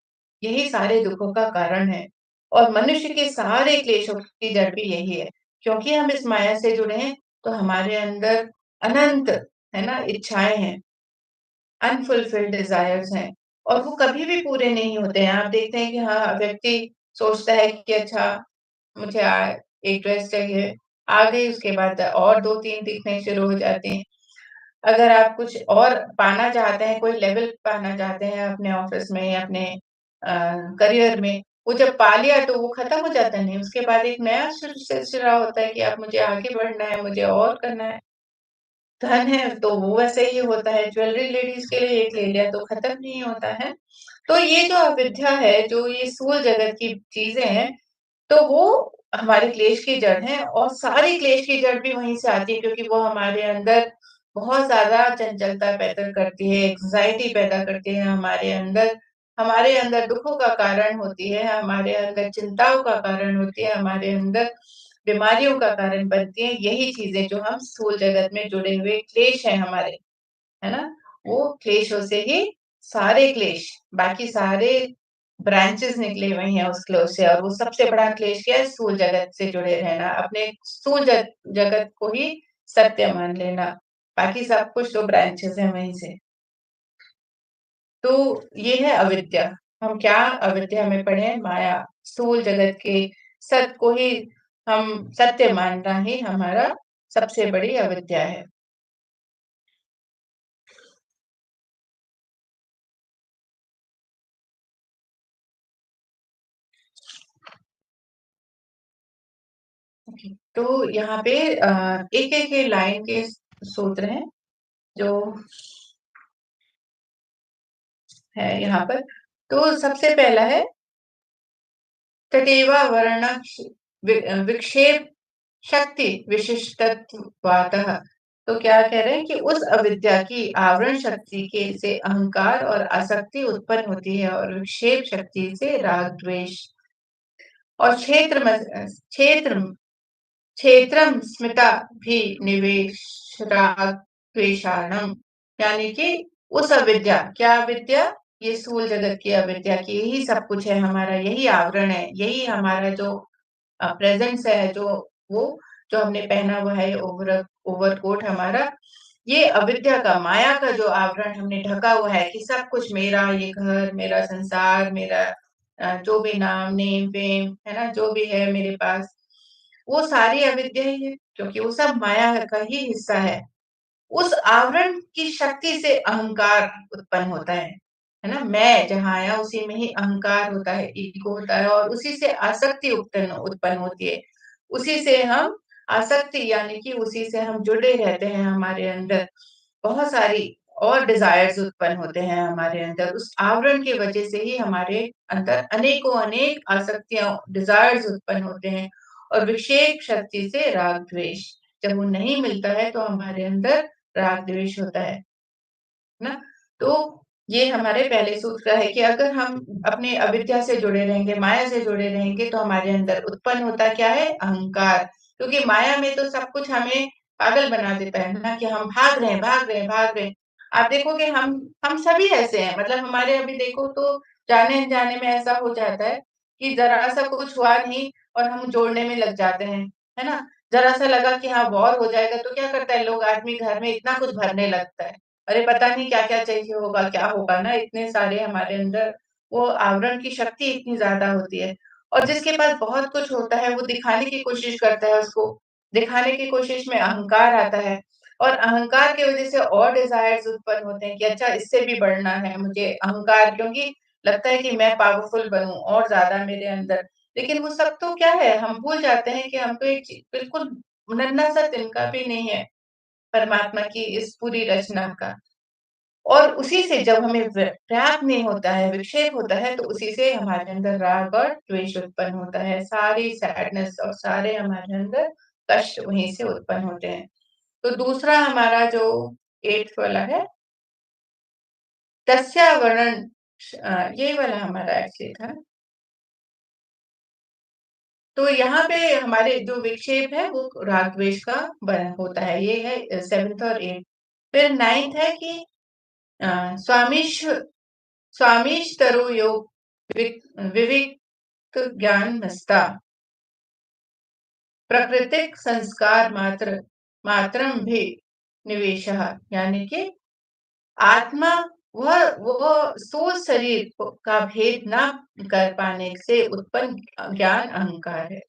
यही सारे दुखों का कारण है और मनुष्य के सारे क्लेशों की जड़ भी यही है। क्योंकि हम इस माया से जुड़े हैं, तो हमारे अंदर अनंत, है ना, इच्छाएँ हैं, अनफुलफिल्ड डिज़ायर्स हैं और वो कभी भी पूरे नहीं होते हैं। आप देखते हैं कि हाँ, व्यक्ति सोचता है कि अच्छा मुझे एक ड्रेस चाहिए, आ गई उसके बाद और 2-3 दिखने शुरू हो जाती हैं। अगर आप कुछ और पाना चाहते हैं, कोई लेवल पाना चाहते हैं अपने ऑफ़िस में या अपने अ, करियर में, वो जब पा लिया तो वो खत्म हो जाता नहीं, उसके बाद एक नया सिलसिला होता है कि अब मुझे आगे बढ़ना है, मुझे और करना है। धन है तो वो वैसे ही होता है, ज्वेलरी लेडीज़ के लिए एक ले लिया तो खत्म नहीं होता है। तो ये जो अविद्या है, जो ये स्थूल जगत की चीज़ें हैं, तो वो हमारे क्लेश की जड़ है और सारी क्लेश की जड़ भी वहीं से आती है क्योंकि वो हमारे अंदर बहुत ज़्यादा चंचलता पैदा करती है, एंग्ज़ायटी पैदा करती है हमारे अंदर दुखों का कारण होती है, हमारे अंदर चिंताओं का कारण होती है, हमारे अंदर बीमारियों का कारण बनती हैं, यही चीज़ें जो हम स्थूल जगत में जुड़े हुए क्लेश हैं हमारे, है ना? वो क्लेशों से ही सारे क्लेश, बाकी सारे ब्रांचेज़ निकले हुए हैं उस क्लेश से और वो सबसे बड़ा क्लेश क्या है? स्थूल जगत से जुड़े रहना, अपने स्थूल जगत को ही सत्य मान लेना, बाकी सब कुछ तो ब्रांचेज़ हैं वहीं से। तो ये है अविद्या। हम क्या अविद्या में पड़े हैं? माया, स्थूल जगत के सत्य को ही हम सत्य मानना ही हमारा सबसे बड़ी अविद्या है। तो यहाँ पे एक-एक के लाइन के सूत्र हैं जो है यहाँ पर। तो सबसे पहला है तदेव विक्षेप शक्ति विशिष्टत्वातः। तो क्या कह रहे हैं कि उस अविद्या की आवरण शक्ति के से अहंकार और आसक्ति उत्पन्न होती है और विक्षेप शक्ति से राग द्वेष और क्षेत्रम स्मिता भी निवेशराग द्वेषाणम, यानी कि उस अविद्या, क्या अविद्या? ये स्थूल जगत की अविद्या की यही सब कुछ है हमारा, यही आवरण है, यही हमारा जो प्रेजेंस है, जो वो जो हमने पहना हुआ है ओवरकोट हमारा, ये अविद्या का, माया का जो आवरण हमने ढका हुआ है कि सब कुछ मेरा, ये घर, मेरा संसार, मेरा जो भी नाम, नेम, फेम, है ना? जो भी है मेरे पास, वो सारी अविद्या ही है, क्योंकि वो सब माया का ही हिस्सा है। उस आवरण की शक्ति से अहंकार उत्पन्न होता है ना? मैं जहाँ आया उसी में ही अहंकार होता है, ईगो होता है और उसी से आसक्ति उत्पन्न उत्पन्न होती है। उसी से हम आसक्ति यानी कि उसी से हम जुड़े रहते हैं हमारे अंदर बहुत सारी और डिज़ायर्स उत्पन्न होते हैं हमारे अंदर। उस आवरण की वजह से ही हमारे अंदर अनेकों अनेक आसक्तियाँ, डिज़ायर्स उत्पन्न होते हैं और विक्षेप शक्ति से राग-द्वेष। जब वो नहीं मिलता है तो हमारे अंदर राग-द्वेष होता है ना? तो ये हमारे पहले सूत्र है कि अगर हम अपनी अविद्या से जुड़े रहेंगे, माया से जुड़े रहेंगे तो हमारे अंदर उत्पन्न होता क्या है? अहंकार। क्योंकि माया में तो सब कुछ हमें पागल बना देता है ना कि हम भाग रहे हैं, भाग रहे हैं, भाग रहे हैं। आप देखोगे हम सभी ऐसे हैं मतलब हमारे अभी देखो तो जाने-अनजाने में ऐसा हो जाता है कि ज़रा-सा कुछ हुआ नहीं और हम जोड़ने में लग जाते हैं, है ना? ज़रा-सा लगा कि हाँ, वॉर हो जाएगा तो क्या करता है लोग आदमी घर में इतना कुछ भरने लगता है। अरे पता नहीं क्या-क्या चाहिए होगा, क्या होगा ना इतने सारे हमारे अंदर वो आवरण की शक्ति इतनी ज़्यादा होती है। और जिसके पास बहुत कुछ होता है वो दिखाने की कोशिश करता है उसको, दिखाने की कोशिश में अहंकार आता है और अहंकार की वज़ह से और डिज़ायर्स उत्पन्न होते हैं कि अच्छा इससे भी बढ़ना है मुझे अहंकार क्योंकि लगता है कि मैं पावरफुल बनूँ और ज़्यादा मेरे अंदर। लेकिन वो सब तो क्या है, हम भूल जाते हैं कि हम तो एक चीज़ बिल्कुल नन्हा-सा तिनका भी नहीं है, परमात्मा की इस पूरी रचना का। और उसी से जब हमें प्राप्त नहीं होता है, विक्षेप होता है, तो उसी से हमारे अंदर राग और द्वेष उत्पन्न होता है। सारी सैडनेस और सारे हमारे अंदर कष्ट वहीं से उत्पन्न होते हैं। तो दूसरा हमारा जो 8th वाला है, तस्यावरण ये वाला हमारा एक्चुअली था। तो यहाँ पे हमारे जो विक्षेप है, वो राग द्वेष का बना होता है। ये है 7th और 8th। फिर 9th है कि स्वामीश स्वामीष्टरो योग विविक्त ज्ञानमस्ता प्राकृतिक संस्कार मात्रम भी निवेशः यानी कि आत्मा वो स्थूल शरीर का भेद ना कर पाने से उत्पन्न ज्ञान अहंकार है।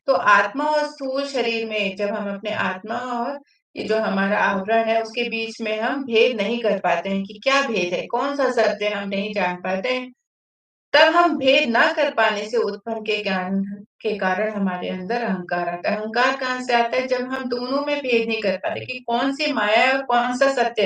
तो आत्मा और स्थूल शरीर में जब हम अपने आत्मा और ये जो हमारा आवरण है उसके बीच में हम भेद नहीं कर पाते हैं कि क्या भेद है, कौन-सा सत्य हम नहीं जान पाते हैं। तब हम भेद ना कर पाने से उत्पन्न के ज्ञान के कारण हमारे अंदर अहंकार आता है। अहंकार कहाँ से आता है? जब हम दोनों में भेद नहीं कर पाते कि कौन-सी माया है और कौन-सा सत्य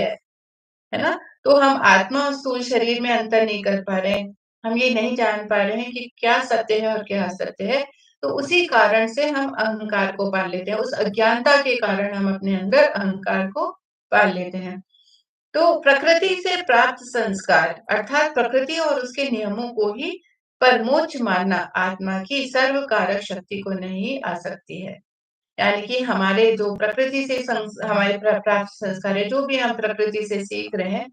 है ना? तो हम आत्मा और स्थूल शरीर में अंतर नहीं कर पा रहे हैं। हम ये नहीं जान पा रहे हैं कि क्या सत्य है और क्या असत्य है। तो उसी कारण से हम अहंकार को पाल लेते हैं। उस अज्ञानता के कारण हम अपने अंदर अहंकार को पाल लेते हैं। तो प्रकृति से प्राप्त संस्कार अर्थात प्रकृति और उसके नियमों को ही परमोच्च मानना आत्मा की सर्वकारक शक्ति को नहीं आ सकती है। यानी कि हमारे जो प्रकृति से हमारे प्राप्त संस्कार है, जो भी हम प्रकृति से सीख रहे हैं,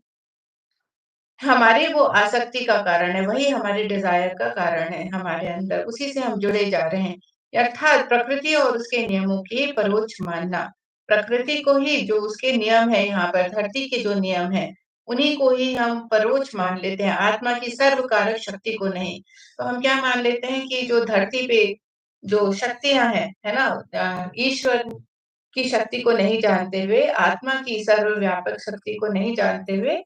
हमारी वो आसक्ति का कारण है, वही हमारे डिज़ायर का कारण है हमारे अंदर, उसी से हम जुड़े जा रहे हैं। अर्थात प्रकृति और उसके नियमों की परोक्ष मानना, प्रकृति को ही जो उसके नियम है यहाँ पर धरती के जो नियम हैं, उन्हीं को ही हम परोक्ष मान लेते हैं, आत्मा की सर्वकारक शक्ति को नहीं। तो हम क्या मान लेते हैं कि जो धरती पे जो शक्तियाँ हैं, है ना? ईश्वर की शक्ति को नहीं जानते हुए, आत्मा की सर्वव्यापक शक्ति को नहीं जानते हुए,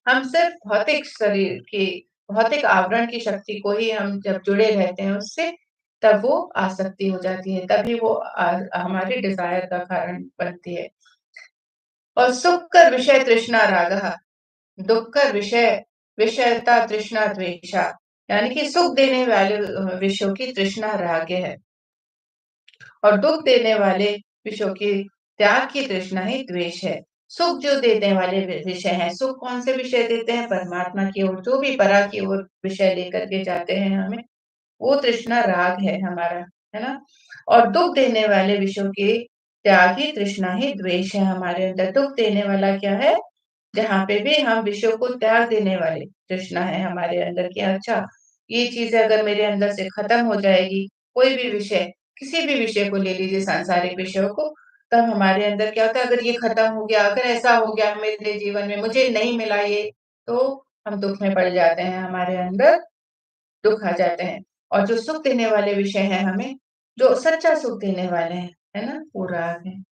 हम सिर्फ भौतिक शरीर की भौतिक आवरण की शक्ति को ही हम जब जुड़े रहते हैं उससे, तब वो आसक्ति हो जाती है, तभी वो हमारे डिज़ायर का कारण बनती है। और सुख विषय तृष्णा रागः, दुःख विषयता तृष्णा द्वेषा, यानी कि सुख देने वाले विषयों की तृष्णा राग है। और दुःख देने वाले विषयों की त्याग की तृष्णा ही द्वेष है। सुख जो देने वाले विषय हैं, सुख कौन से विषय देते हैं? परमात्मा की ओर, जो भी परा की ओर विषय लेकर के जाते हैं हमें, वो तृष्णा राग है हमारा, है ना? और दुःख देने वाले विषयों की त्याग ही तृष्णा ही द्वेष है हमारे अंदर। दुःख देने वाला क्या है? जहाँ पे भी हम विषयों को त्याग देने वाली तृष्णा है हमारे अंदर कि अच्छा, ये चीज़ें अगर मेरे अंदर से खत्म हो जाएगी, कोई भी विषय, किसी भी विषय को ले लीजिए सांसारिक विषयों को, तब हमारे अंदर क्या होता है अगर ये खत्म हो गया, अगर ऐसा हो गया मेरे जीवन में, मुझे नहीं मिला ये, तो हम दुःख में पड़ जाते हैं, हमारे अंदर दुःख आ जाते हैं। और जो सुख देने वाले विषय हैं हमें जो सच्चा सुख देने वाले हैं, है ना? वो राग है।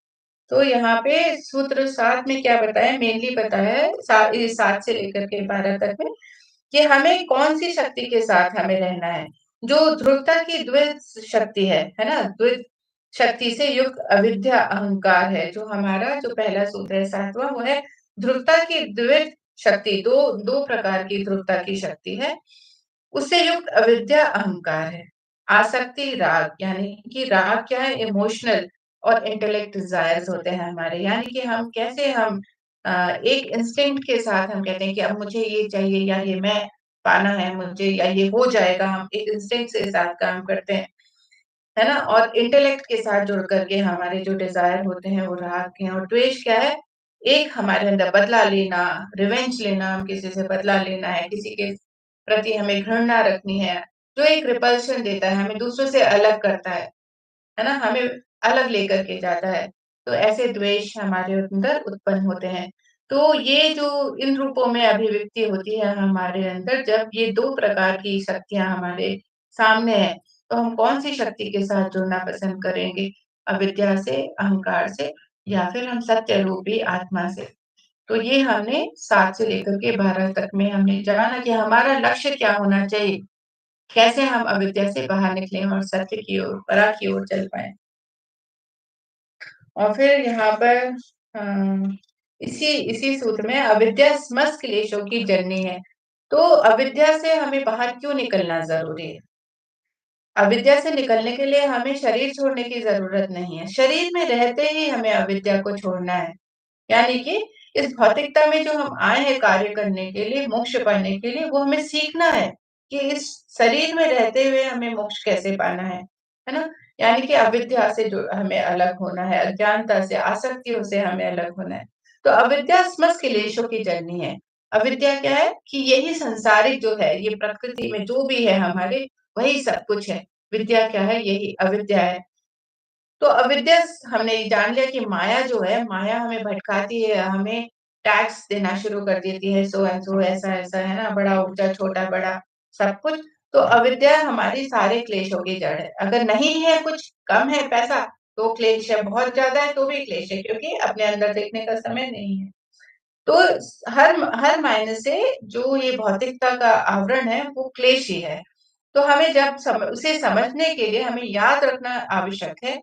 तो यहाँ पे सूत्र 7 में क्या बताया मेनली बताया है 7 से लेकर के 12 तक में कि हमें कौन-सी शक्ति के साथ हमें रहना है। जो ध्रुवता की द्वैत शक्ति है ना? द्वैत शक्ति से युक्त अविद्या अहंकार है, जो हमारा जो पहला सूत्र है 7वां वो है ध्रुवता की द्वैत शक्ति 2 प्रकार की ध्रुवता की शक्ति है। उससे युक्त अविद्या अहंकार है। आसक्ति राग यानी कि राग क्या है इमोशनल और इंटेलेक्ट डिजायर्स होते हैं हमारे यानी कि हम कैसे हम एक इंस्टिंक्ट के साथ हम कहते हैं कि अब मुझे ये चाहिए या ये मैं पाना है मुझे या ये हो जाएगा हम एक इंस्टिंक्ट के साथ काम करते हैं है ना और इंटेलेक्ट के साथ जुड़ करके हमारे जो डिजायर होते हैं वो राग के हैं और द्वेष क्या है एक हमारे अंदर बदला लेना रिवेंज लेना हम किसी से बदला लेना है किसी के प्रति हमें घृणा रखनी है जो एक रिपल्शन देता है हमें दूसरों से अलग करता है ना? हमें अलग लेकर के जाता है। तो ऐसे द्वेष हमारे अंदर उत्पन्न होते हैं। तो ये जो इन रूपों में अभिव्यक्ति होती है हमारे अंदर जब ये 2 प्रकार की शक्तियाँ हमारे सामने हैं, तो हम कौन-सी शक्ति के साथ जुड़ना पसंद करेंगे? अविद्या से, अहंकार से या फिर हम सत्य रूपी आत्मा से? तो ये हमने 7 से लेकर के 12 तक में हमने जाना कि हमारा लक्ष्य क्या होना चाहिए? कैसे हम अविद्या से बाहर निकलें और सत्य की ओर, पराग की ओर चल पाएँ? और फिर यहाँ पर इसी इसी सूत्र में अविद्या समस्त क्लेशों की जननी है। तो अविद्या से हमें बाहर क्यों निकलना ज़रूरी है? अविद्या से निकलने के लिए हमें शरीर छोड़ने की ज़रूरत नहीं है। शरीर में रहते ही हमें अविद्या को छोड़ना है। यानी कि इस भौतिकता में जो हम आए हैं कार्य करने के लिए, मोक्ष पाने के लिए, वो हमें सीखना है कि इस शरीर में रहते हुए हमें मोक्ष कैसे पाना है ना? यानी कि अविद्या से जो हमें अलग होना है, अज्ञानता से, आसक्तियों से हमें अलग होना है। तो अविद्या समस्त क्लेशों की जननी है। अविद्या क्या है कि यही संसारिक जो है, ये प्रकृति में जो भी है हमारे, वही सब कुछ है। विद्या क्या है? यही अविद्या है। तो अविद्या हमने जान लिया कि माया जो है, माया हमें भटकाती है, हमें टैक्स देना शुरू कर देती है, सो एंड सो ऐसा-ऐसा है ना, बड़ा ऊँचा, छोटा, बड़ा सब कुछ। तो अविद्या हमारी सारे क्लेशों की जड़ है। अगर नहीं है कुछ, कम है पैसा, तो क्लेश है, बहुत ज़्यादा है तो भी क्लेश है क्योंकि अपने अंदर देखने का समय नहीं है। तो हर मायने से जो ये भौतिकता का आवरण है, वो क्लेश ही है। तो हमें जब उसे समझने के लिए हमें याद रखना आवश्यक है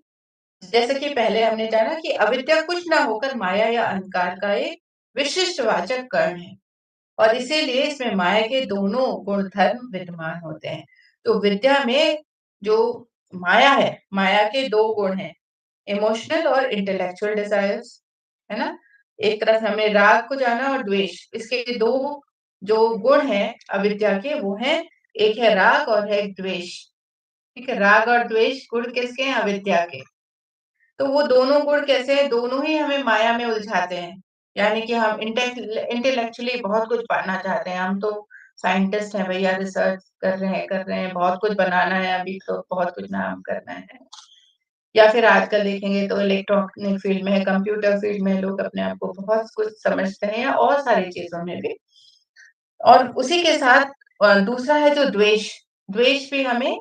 जैसे कि पहले हमने जाना कि अविद्या कुछ ना होकर माया या अहंकार का एक विशिष्ट वाचक कर्ण है और इसीलिए इसमें माया के दोनों गुण धर्म विद्यमान होते हैं। तो विद्या में जो माया है, माया के 2 गुण हैं, इमोशनल और इंटेलेक्चुअल डिजायर्स, है ना? एक तरफ हमने राग को जाना और द्वेष, इसके 2 जो गुण हैं अविद्या के वो हैं, एक है राग और है द्वेष, ठीक है? राग और द्वेष गुण किसके हैं? अविद्या के। तो वो दोनों गुण कैसे हैं? दोनों ही हमें माया में उलझाते हैं। यानी कि हम इंटेलेक्चुअली बहुत कुछ पाना चाहते हैं। हम तो साइंटिस्ट हैं भैया रिसर्च कर रहे हैं, बहुत कुछ बनाना है अभी तो बहुत कुछ नाम करना है। या फिर आजकल देखेंगे तो इलेक्ट्रॉनिक फील्ड में, कंप्यूटर फील्ड में लोग अपने आप को बहुत कुछ समझते हैं या और सारी चीज़ों में भी। और उसी के साथ दूसरा है जो द्वेष, द्वेष भी हमें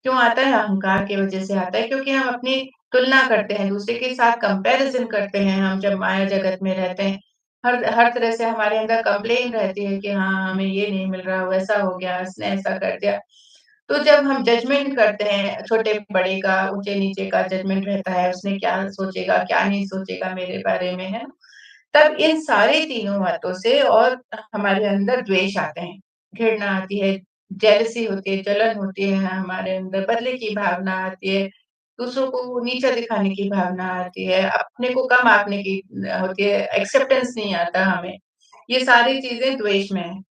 क्यों आता है? अहंकार की वजह से आता है क्योंकि हम अपनी तुलना करते हैं, दूसरे के साथ कंपैरिज़न करते हैं हम जब माया जगत में रहते हैं। हर हर तरह से हमारे अंदर कंप्लेन रहती है कि हाँ, हमें ये नहीं मिल रहा, वैसा हो गया, इसने ऐसा कर दिया। तो जब हम जजमेंट करते हैं, छोटे-बड़े का, ऊँचे-नीचे का जजमेंट रहता है, उसने क्या सोचेगा, क्या नहीं सोचेगा मेरे बारे में, है ना? तब इन सारे तीनों बातों से और हमारे अंदर द्वेष आते हैं, घृणा आती है, जेलसी होती है, जलन होती है हमारे अंदर, बदले की भावना आती है, दूसरों को नीचा दिखाने की भावना आती है, अपने को कम आंकने की होती है, एक्सेप्टेंस नहीं आता हमें। ये सारी चीज़ें द्वेष में हैं।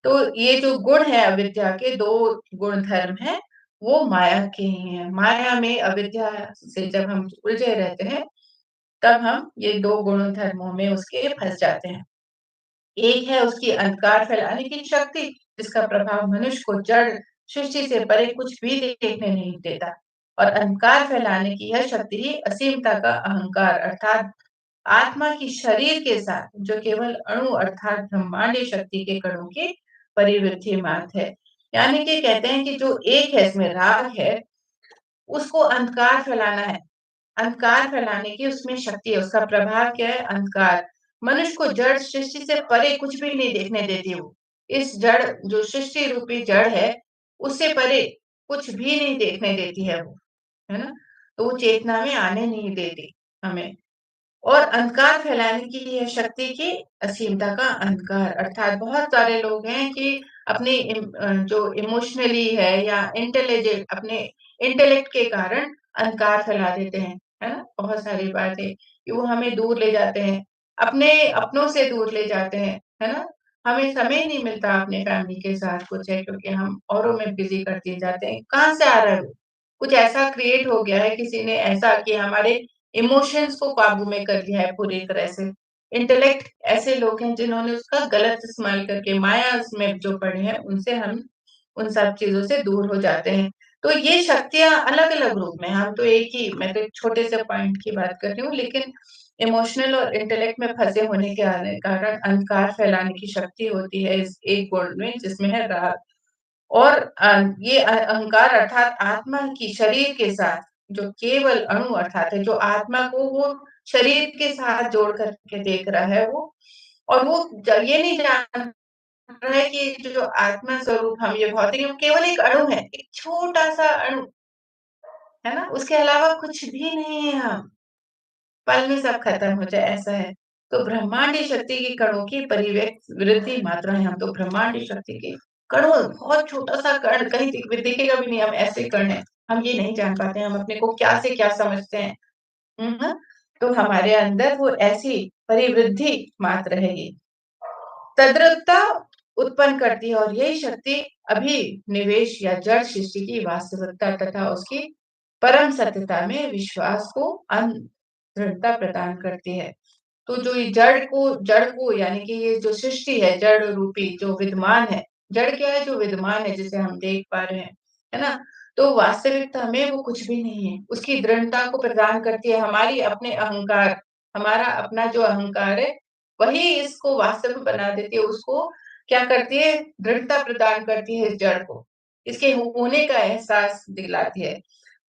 तो ये जो गुण है अविद्या के 2 गुण धर्म हैं, वो माया के ही हैं। माया में अविद्या से जब हम उलझे रहते हैं, तब हम ये 2 गुण धर्मों में उसके फँस जाते हैं। एक है उसकी अंधकार फैलाने की शक्ति, जिसका प्रभाव मनुष्य को जड़ सृष्टि से परे कुछ भी देखने नहीं देता। और अंधकार फैलाने की यह शक्ति ही असीमता का अहंकार अर्थात आत्मा की शरीर के साथ जो केवल अणु अर्थात ब्रह्मांडीय शक्ति के कणों की परिवृद्धि मात्र है। यानी कि कहते हैं कि जो एक है इसमें राग है उसको अंधकार फैलाना है। अंधकार फैलाने की उसमें शक्ति है, उसका प्रभाव क्या है? अंधकार। मनुष्य को जड़ सृष्टि से परे कुछ भी नहीं देखने देती वो। इस जड़ जो सृष्टि रूपी जड़ है, उससे परे कुछ भी नहीं देखने देती है वो, है ना? तो वो चेतना में आने नहीं देती हमें। और अंधकार फैलाने की ये शक्ति की असीमता का अंधकार अर्थात बहुत सारे लोग हैं कि अपने जो इमोशनली है या इंटेलिजेंट अपने इंटेलेक्ट के कारण अंधकार फैला देते हैं, है ना? बहुत सारी बातें कि वो हमें दूर ले जाते हैं, अपने अपनों से दूर ले जाते हैं, है ना? हमें समय नहीं मिलता अपने फैमिली के साथ कुछ है क्योंकि हम औरों में बिज़ी कर दिए जाते हैं। कहाँ से आ रहा है वो? कुछ ऐसा क्रिएट हो गया है किसी ने ऐसा कि हमारे इमोशंस को काबू में कर लिया है पूरी तरह से। इंटेलेक्ट ऐसे लोग हैं जिन्होंने उसका गलत इस्तेमाल करके माया में जो पड़े हैं उनसे हम उन सब चीज़ों से दूर हो जाते हैं। तो ये शक्तियाँ अलग-अलग रूप में हैं, हम तो एक ही मैं तो एक छोटे से पॉइंट की बात कर रही हूँ लेकिन इमोशनल और इंटेलेक्ट में फँसे होने के आने कारण अंधकार फैलाने की शक्ति होती है इस एक गुण में जिसमें है राग। और ये अहंकार अर्थात आत्मा की शरीर के साथ जो केवल अणु अर्थात है, जो आत्मा को वो शरीर के साथ जोड़ करके देख रहा है वो और वो ये नहीं जान रहा है कि जो आत्मा स्वरूप हम ये भौतिक है, वो केवल एक अणु है, एक छोटा-सा अणु, है ना? उसके अलावा कुछ भी नहीं है हम। पल में सब खत्म हो जाए ऐसा है। तो ब्रह्मांडीय शक्ति के कणों की परिव्यक्त वृद्धि मात्रा है हम तो ब्रह्मांडीय शक्ति के कणों बहुत छोटा-सा कण कहीं दिखेगा भी नहीं हम ऐसे कण हैं। हम ये नहीं जान पाते हैं हम अपने को क्या से क्या समझते हैं। हुँ, हाँ। तो हमारे अंदर वो ऐसी परिवृद्धि मात्र है ये। तद्रुपता उत्पन्न करती है और यही शक्ति अभिनिवेश या जड़ सृष्टि की वास्तविकता तथा उसकी परम सत्यता में विश्वास को दृढ़ता प्रदान करती है। तो जो ये जड़ को यानी कि ये जो सृष्टि है, जड़ रूपी जो विद्यमान है, जड़ क्या है? जो विद्यमान है जिसे हम देख पा रहे हैं, है ना? तो वास्तविकता में वो कुछ भी नहीं है। उसकी दृढ़ता को प्रदान करती है हमारी अपने अहंकार, हमारा अपना जो अहंकार है, वही इसको वास्तविक बना देती है, उसको क्या करती है? दृढ़ता प्रदान करती है इस जड़ को। इसके होने का एहसास दिलाती है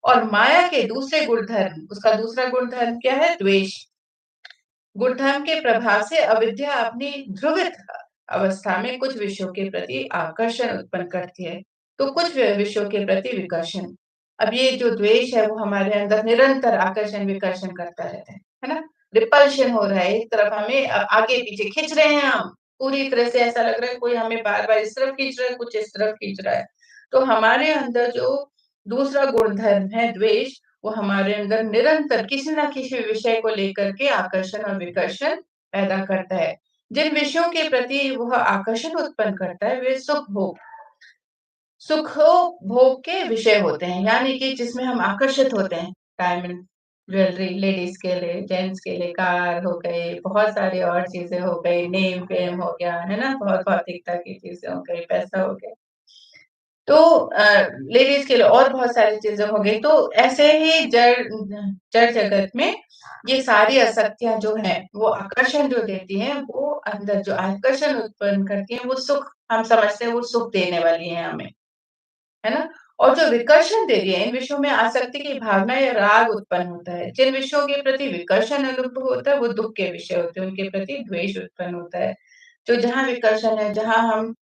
और माया के दूसरे गुणधर्म उसका दूसरा गुणधर्म क्या है? द्वेष। गुणधर्म के प्रभाव से अविद्या अपनी ध्रुवित अवस्था में कुछ विषयों के प्रति आकर्षण उत्पन्न करती है, तो कुछ विषयों के प्रति विकर्षण। अब ये जो द्वेष है वो हमारे अंदर निरंतर आकर्षण विकर्षण करता रहता है ना? रिपल्शन हो रहा है, एक तरफ हमें आगे पीछे खींच रहे हैं हम, पूरी तरह से ऐसा लग रहा है कोई हमें बार-बार इस तरफ खींच रहा है, कुछ इस तरफ खींच रहा है। तो हमारे अंदर जो दूसरा गुणधर्म है द्वेष वो हमारे अंदर निरंतर किसी न किसी विषय को लेकर के आकर्षण और विकर्षण पैदा करता है। जिन विषयों के प्रति वह आकर्षण उत्पन्न करता है वे सुखो भोग के विषय होते हैं, यानी कि जिसमें हम आकर्षित होते हैं। डायमंड ज्वेलरी लेडीज़ के लिए, जेंट्स के लिए कार हो गई, बहुत सारी और चीज़ें हो गई, नेम फेम हो गया, है ना? बहुत भौतिकता की चीज़ें हो गई, पैसा हो गया। तो लेडीज़ के लिए और बहुत सारी चीज़ें हो गई, तो ऐसे ही जड़ जगत में ये सारी आसक्तियाँ जो हैं, वो आकर्षण जो देती हैं, वो अंदर जो आकर्षण उत्पन्न करती हैं, वो सुख हम समझते हैं वो सुख देने वाली हैं हमें, है ना? और जो विकर्षण दे रही है, इन विषयों में आसक्ति की भावना या राग उत्पन्न होता है। जिन विषयों के प्रति विकर्षण अनुभव होता है, वो दुःख के विषय होते हैं, उनके प्रति द्वेष उत्पन्न होता है। तो जहाँ विकर्षण है, जहाँ हम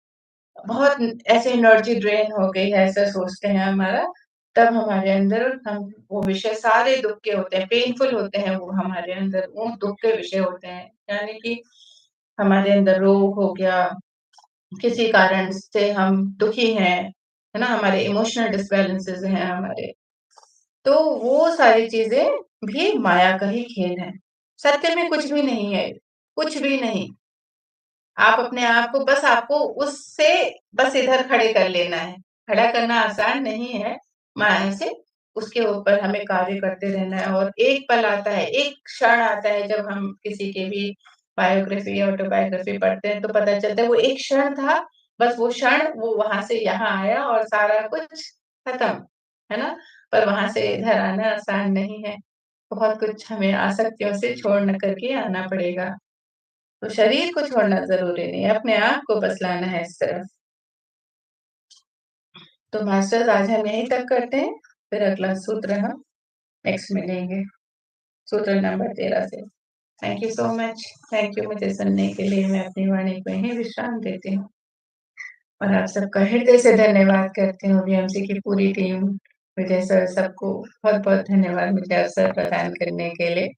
बहुत ऐसे एनर्जी ड्रेन हो गई है, ऐसा सोचते हैं हमारा, तब हमारे अंदर हम वो विषय सारे दुःख के होते हैं, पेनफुल होते हैं वो हमारे अंदर, वो दुःख के विषय होते हैं। यानी कि हमारे अंदर रोग हो गया, किसी कारण से हम दुखी हैं, है ना? हमारे इमोशनल डिसबैलेंसेस हैं हमारे, तो वो सारी चीज़ें भी माया का ही खेल है। सत्य में कुछ भी नहीं है, कुछ भी नहीं। आप अपने आप को बस आपको उससे बस इधर खड़े कर लेना है। खड़ा करना आसान नहीं है माया से, उसके ऊपर हमें कार्य करते रहना है और एक पल आता है, एक क्षण आता है जब हम किसी की भी बायोग्राफी या ऑटोबायोग्राफी पढ़ते हैं तो पता चलता है वो एक क्षण था, बस वो क्षण वो वहाँ से यहाँ आया और सारा कुछ खत्म, है ना? पर वहाँ से इधर आना आसान नहीं है। बहुत कुछ हमें आसक्तियों से छोड़ कर के आना पड़ेगा। तो शरीर को छोड़ना ज़रूरी नहीं है, अपने आप को बस लाना है इस तरफ। तो मास्टर्स आज हम यहीं तक करते हैं, फिर अगला सूत्र हम नेक्स्ट मिलेंगे, सूत्र नंबर 13 से। Thank you so much. Thank you मुझे सुनने के लिए। मैं अपनी वाणी को यहीं विश्राम देती हूँ और आप सबका हृदय से धन्यवाद करती हूँ बीएमसी की पूरी टीम, विजय सर सबको बहुत-बहुत धन्यवाद मुझे अवसर प्रदान करने के लिए।